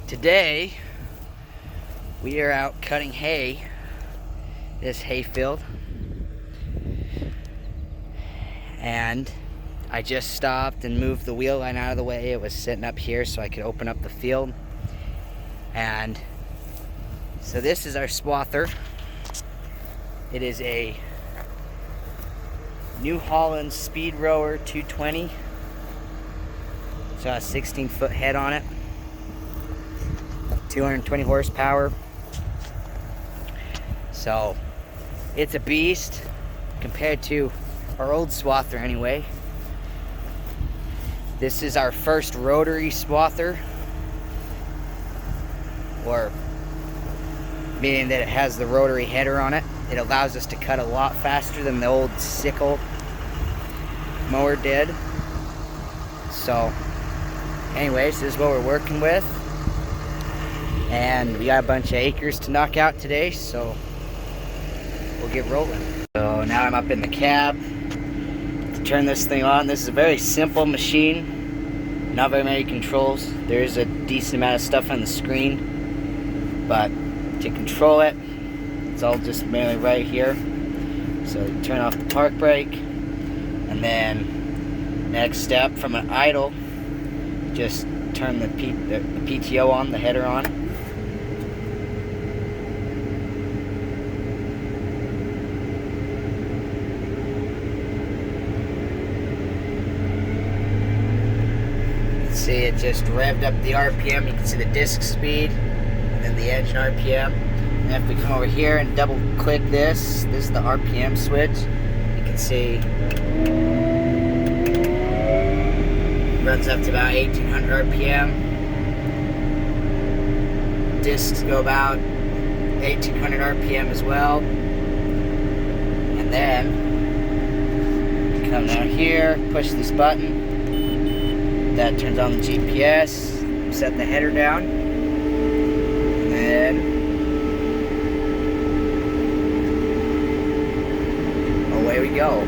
Today we are out cutting hay, this hay field, and I just stopped and moved the wheel line out of the way. It was sitting up here so I could open up the field. And so this is our swather. It is a New Holland Speedrower 220. It's got a 16-foot head on it, 220 horsepower. So it's a beast compared to our old swather anyway. This is our first rotary swather, or meaning that it has the rotary header on it. It allows us to cut a lot faster than the old sickle mower did. So anyways, this is what we're working with, and we got a bunch of acres to knock out today, so we'll get rolling. So now I'm up in the cab to turn this thing on. This is a very simple machine, not very many controls. There is a decent amount of stuff on the screen, but to control it, it's all just mainly right here. So you turn off the park brake, and then next step, from an idle, just turn the PTO on, the header on. See, it just revved up the RPM. You can see the disc speed and then the engine RPM. And if we come over here and double click this is the RPM switch. You can see it runs up to about 1800 RPM. Discs go about 1800 RPM as well. And then you come down here, push this button. That turns on the GPS, set the header down, and then away we go.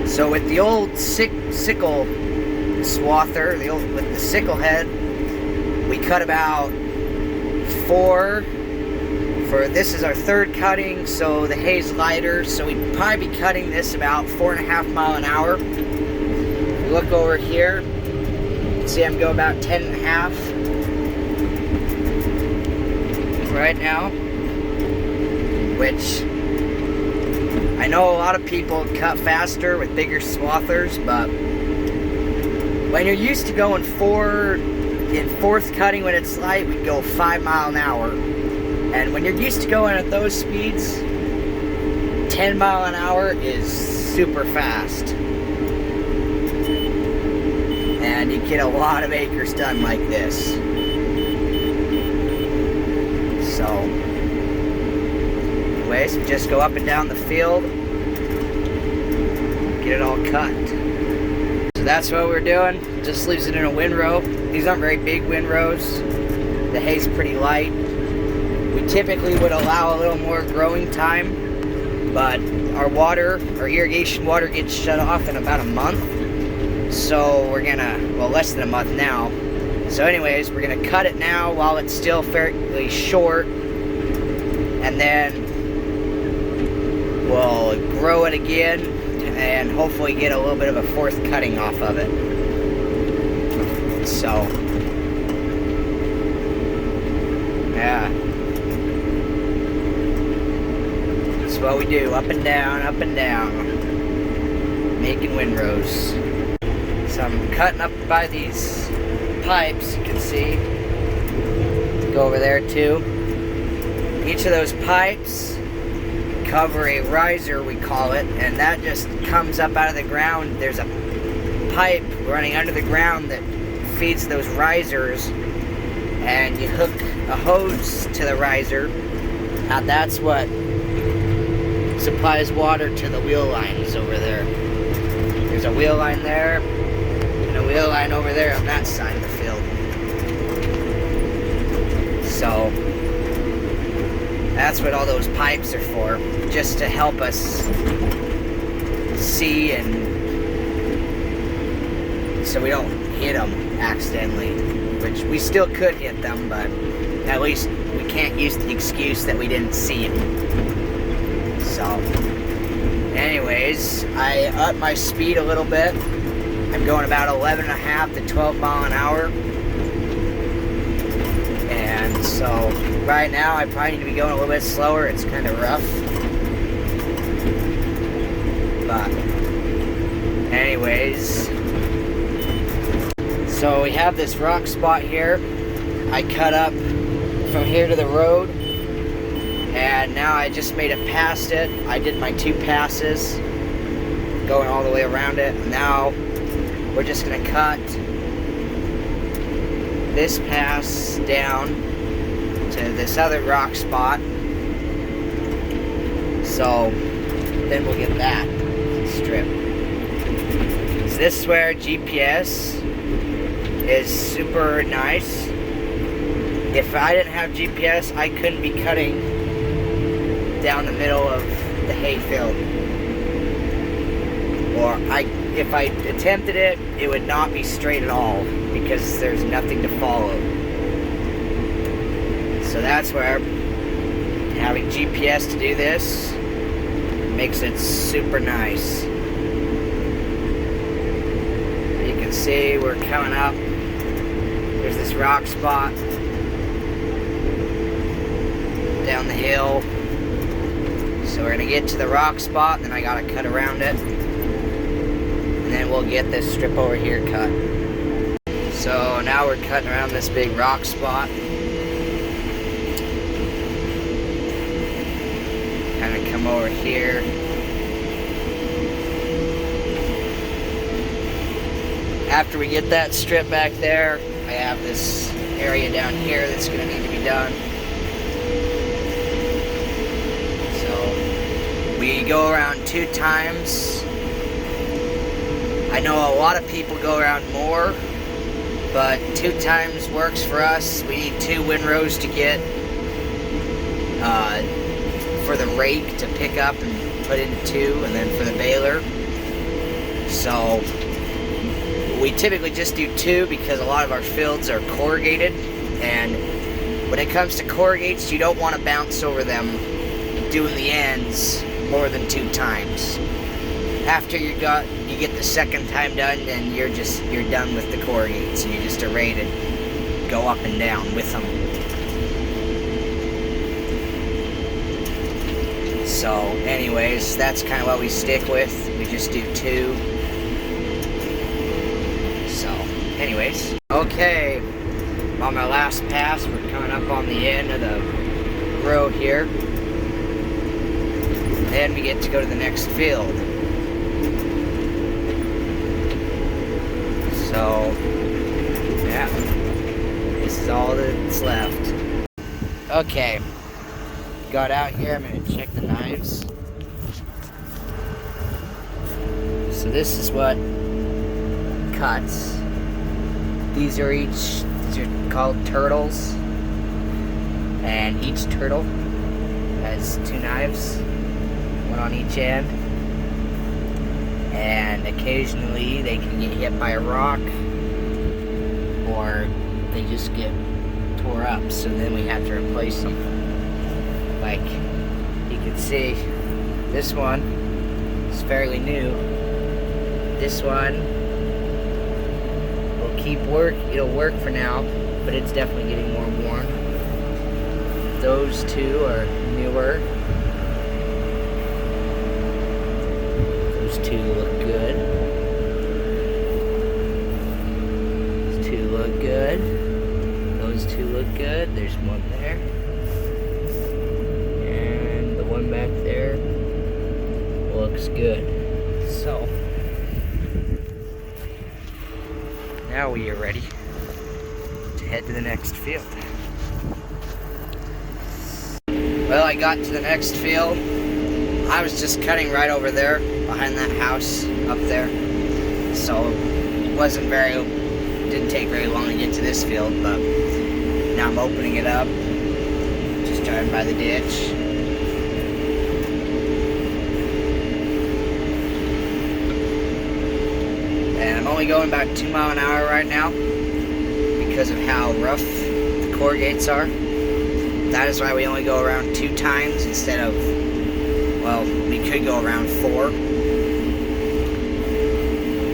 So with the old sickle swather, with the sickle head, we cut about 4. This is our third cutting, so the hay's lighter, so we'd probably be cutting this about 4.5 miles an hour. If you look over here, you can see I'm going about 10.5 right now, which I know a lot of people cut faster with bigger swathers, but when you're used to going 4 in fourth cutting when it's light, we go 5 miles an hour. And when you're used to going at those speeds, 10 miles an hour is super fast. And you get a lot of acres done like this. So, anyways, we just go up and down the field, get it all cut. So that's what we're doing. Just leaves it in a windrow. These aren't very big windrows. The hay's pretty light. We typically would allow a little more growing time, but our irrigation water gets shut off in about a month. So we're gonna, well, less than a month now. So anyways, we're gonna cut it now while it's still fairly short, and then we'll grow it again and hopefully get a little bit of a fourth cutting off of it. So, yeah. What we do, up and down, making windrows. So I'm cutting up by these pipes, you can see. Go over there too. Each of those pipes cover a riser, we call it, and that just comes up out of the ground. There's a pipe running under the ground that feeds those risers, and you hook a hose to the riser. Now that's what supplies water to the wheel lines over there. There's a wheel line there and a wheel line over there on that side of the field. So that's what all those pipes are for, just to help us see, and so we don't hit them accidentally, which we still could hit them, but at least we can't use the excuse that we didn't see them. So anyways, I upped my speed a little bit. I'm going about 11.5 to 12 mile an hour. And so right now I probably need to be going a little bit slower. It's kind of rough. But anyways, so we have this rock spot here. I cut up from here to the road, and now I just made it past it. I did my 2 passes going all the way around it. Now we're just gonna cut this pass down to this other rock spot, so then we'll get that strip. So this is where GPS is super nice. If I didn't have GPS, I couldn't be cutting down the middle of the hay field. Or if I attempted it, it would not be straight at all because there's nothing to follow. So that's where having GPS to do this makes it super nice. You can see we're coming up. There's this rock spot down the hill. So we're gonna get to the rock spot, and then I gotta cut around it. And then we'll get this strip over here cut. So now we're cutting around this big rock spot. Kind of come over here. After we get that strip back there, I have this area down here that's going to need to be done. So we go around 2 times. I know a lot of people go around more, but 2 times works for us. We need 2 windrows to get for the rake to pick up and put into 2, and then for the baler. So we typically just do 2 because a lot of our fields are corrugated, and when it comes to corrugates, you don't want to bounce over them doing the ends more than 2 times. After you get the second time done, then you're done with the corrugates, and you just are ready to go up and down with them. So anyways, that's kind of what we stick with. We just do 2. So anyways, okay, on my last pass, we're coming up on the end of the row here. Then we get to go to the next field. So yeah, this is all that's left. Okay, got out here. I'm gonna check the knives. So this is what cuts. These are called turtles, and each turtle has 2 knives, 1 on each end, and occasionally they can get hit by a rock, or they just get tore up, so then we have to replace them. Like you can see, this one is fairly new. This one will it'll work for now, but it's definitely getting more worn. Those 2 are newer. Those 2 look good. Those 2 look good. Those 2 look good. There's one there. And the one back there looks good. So now we are ready to head to the next field. Well, I got to the next field. I was just cutting right over there behind that house up there. So it didn't take very long to get to this field, but now I'm opening it up. Just driving by the ditch. only going about 2 miles an hour right now because of how rough the core gates are. That is why we only go around 2 times instead of, well, we could go around 4.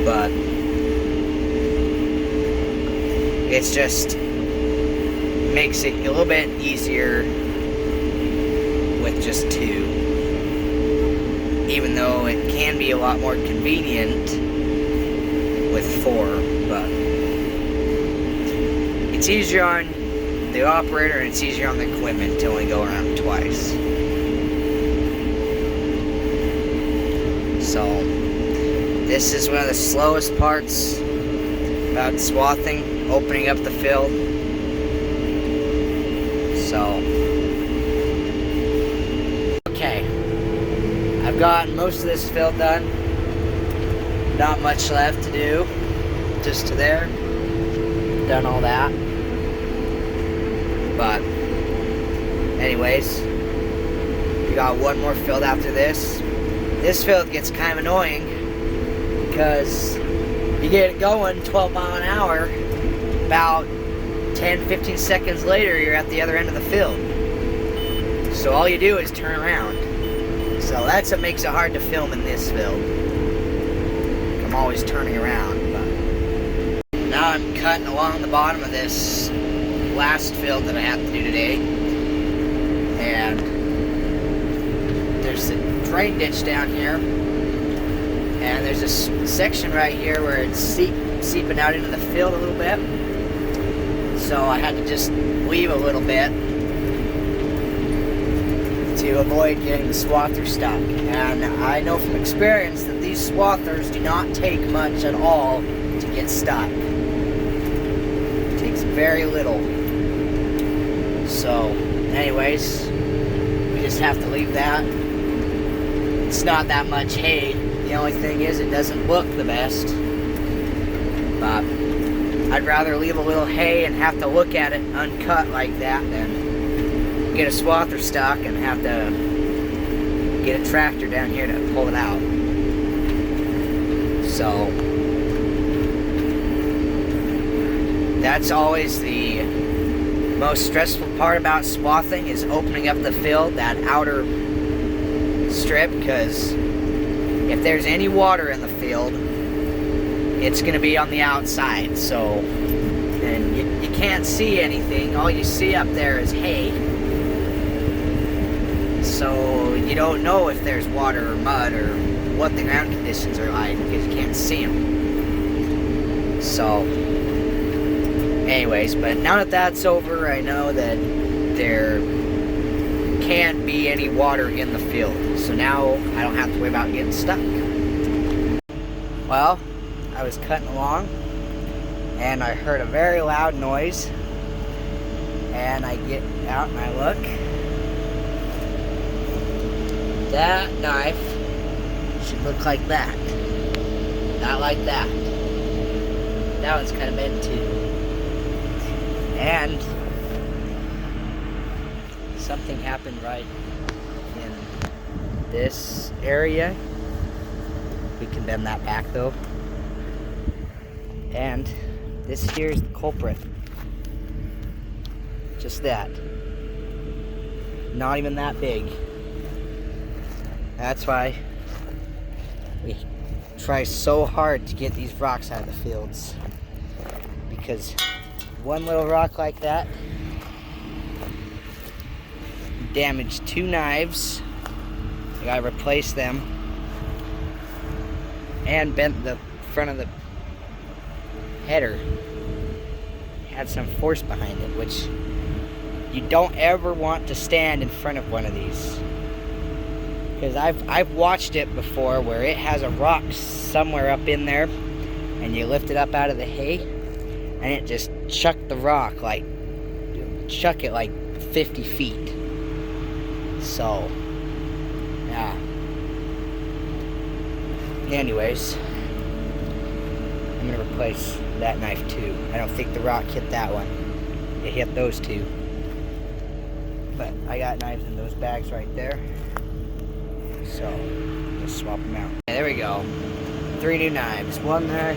But it's just makes it a little bit easier with just 2. Even though it can be a lot more convenient with 4, but it's easier on the operator and it's easier on the equipment to only go around twice. So this is one of the slowest parts about swathing, opening up the field. So okay, I've got most of this field done. Not much left to do. Just to there. Done all that. But anyways, we got one more field after this. This field gets kind of annoying because you get it going 12 miles an hour, about 10-15 seconds later you're at the other end of the field. So all you do is turn around. So that's what makes it hard to film in this field. I'm always turning around. But now I'm cutting along the bottom of this last field that I have to do today. And there's a drain ditch down here. And there's this section right here where it's seeping out into the field a little bit. So I had to just leave a little bit to avoid getting the swather stuck. And I know from experience that these swathers do not take much at all to get stuck. It takes very little. So anyways, we just have to leave that. It's not that much hay. The only thing is it doesn't look the best. But I'd rather leave a little hay and have to look at it uncut like that than get a swather stuck and have to get a tractor down here to pull it out. So that's always the most stressful part about swathing, is opening up the field, that outer strip, because if there's any water in the field, it's going to be on the outside. So, and you can't see anything. All you see up there is hay. So you don't know if there's water or mud or what the ground conditions are like because you can't see them. So anyways, but now that that's over, I know that there can't be any water in the field. So now I don't have to worry about getting stuck. Well, I was cutting along and I heard a very loud noise, and I get out and I look. That knife should look like that, not like that. That one's kind of bent too. And something happened right in this area. We can bend that back though. And this here is the culprit. Just that. Not even that big. That's why we try so hard to get these rocks out of the fields. Because one little rock like that damaged 2 knives. I gotta replace them. And bent the front of the header. Had some force behind it, which you don't ever want to stand in front of one of these. Because I've watched it before where it has a rock somewhere up in there and you lift it up out of the hay and it just chucked the rock like, chuck it like 50 feet. So, yeah. Anyways, I'm going to replace that knife too. I don't think the rock hit that one. It hit those 2. But I got knives in those bags right there. So, just swap them out. Okay, there we go. 3 new knives. One there,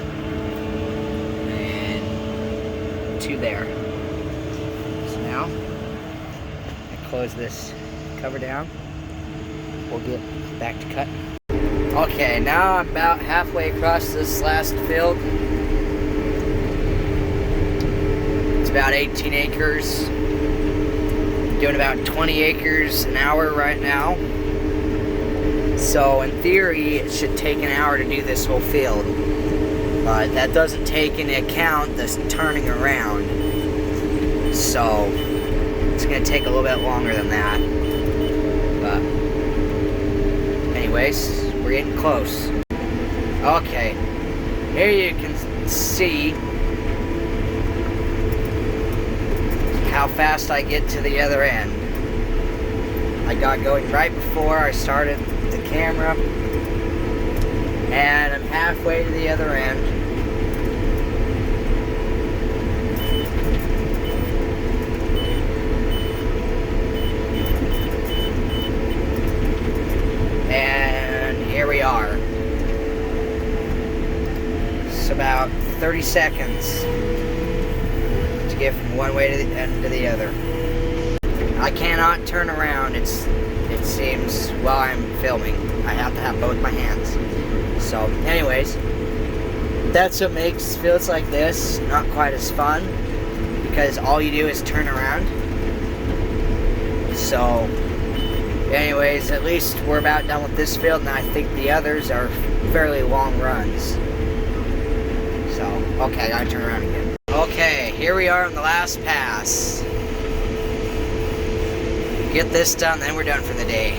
to there. So now, I close this cover down. We'll get back to cutting. Okay, now I'm about halfway across this last field. It's about 18 acres. Doing about 20 acres an hour right now. So in theory, it should take an hour to do this whole field. But that doesn't take into account this turning around. So it's going to take a little bit longer than that. But anyways, we're getting close. Okay, here you can see how fast I get to the other end. I got going right before I started the camera, and I'm halfway to the other end. And here we are. It's about 30 seconds to get from one way to the end to the other. I cannot turn around, it seems, while I'm filming. I have to have both my hands. So, anyways, that's what makes fields like this not quite as fun, because all you do is turn around. So, anyways, at least we're about done with this field, and I think the others are fairly long runs. So, okay, I gotta turn around again. Okay, here we are on the last pass. Get this done, then we're done for the day.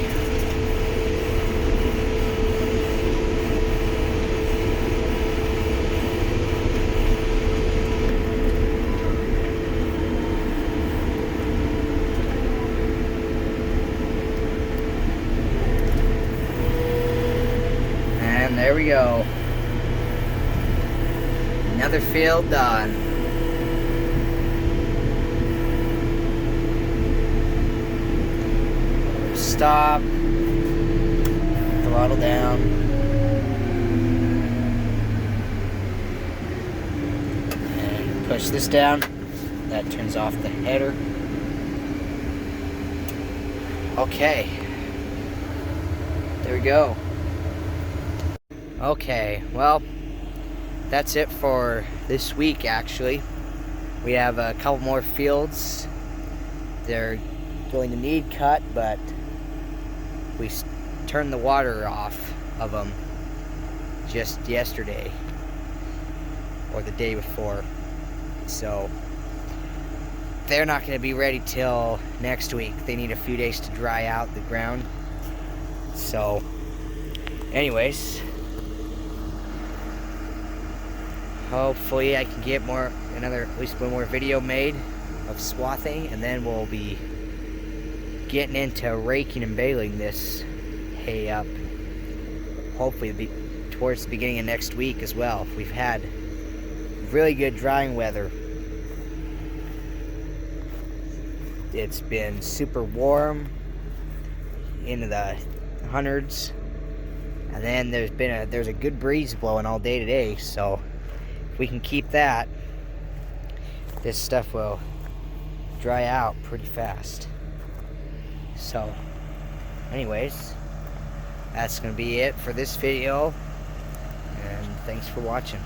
And there we go. Another field done. Stop, throttle down, and push this down. That turns off the header. Okay, there we go. Okay, well, that's it for this week actually. We have a couple more fields. They're going to need cut, but we turned the water off of them just yesterday or the day before, so they're not going to be ready till next week. They need a few days to dry out the ground. So anyways, hopefully I can get at least one more video made of swathing, and then we'll be getting into raking and baling this hay up. Hopefully towards the beginning of next week as well. We've had really good drying weather. It's been super warm into the hundreds, and then there's a good breeze blowing all day today. So if we can keep that, this stuff will dry out pretty fast. So anyways, that's going to be it for this video, and thanks for watching.